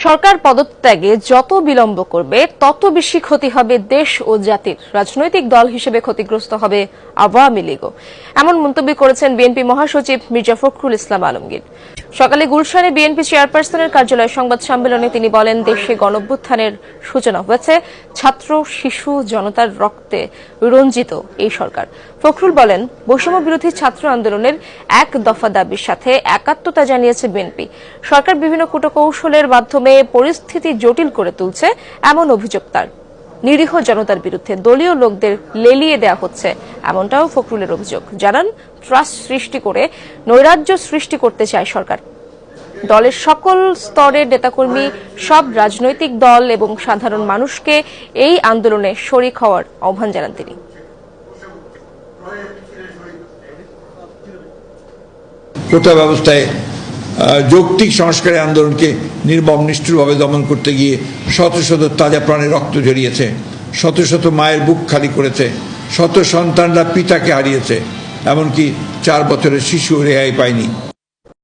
সরকার পদত্যাগে যত বিলম্ব করবে তত বেশি ক্ষতি হবে দেশ ও জাতির। রাজনৈতিক দল হিসেবে ক্ষতিগ্রস্ত হবে আওয়ামী লীগও। এমন মন্তব্য করেছেন বিএনপি মহাসচিব মির্জা ফখরুল ইসলাম আলমগীর। সকালে গুলশানে বিএনপি চেয়ারপারসনের কার্যালয়ে সংবাদ সম্মেলনে তিনি বলেন, দেশে গণঅভ্যুত্থানের সূচনা হয়েছে ছাত্র, শিশু, জনতার রক্তে রঞ্জিত এই সরকার। ফখরুল বলেন, বৈষম্য বিরোধী ছাত্র আন্দোলনের এক দফা দাবির সাথে একাত্মতা জানিয়েছে বিএনপি। সরকার বিভিন্ন কূটকৌশলের মাধ্যমে পরিস্থিতি জটিল করে তুলছে এমন অভিযোগ তার। নিরীহ জনতার বিরুদ্ধে দলীয় লোকদের লেলিয়ে দেওয়া হচ্ছে, এমনটাও ফখরুলের অভিযোগ। জানান, ট্রাস্ট সৃষ্টি করে নৈরাজ্য সৃষ্টি করতে চায় সরকার। দলের সকল স্তরের নেতাকর্মী, সব রাজনৈতিক দল এবং সাধারণ মানুষকে এই আন্দোলনে শরিক হওয়ার আহ্বান জানান তিনি। কোটা ব্যবস্থায় যৌক্তিক সংস্কারের আন্দোলনকে নির্মম নিষ্ঠুরভাবে দমন করতে গিয়ে শত শত তাজা প্রাণে রক্ত ঝরিয়েছে, শত শত মায়ের বুক খালি করেছে, শত সন্তানরা পিতাকে হারিয়েছে, এমনকি 4 বছরের শিশু রেহাই পায়নি।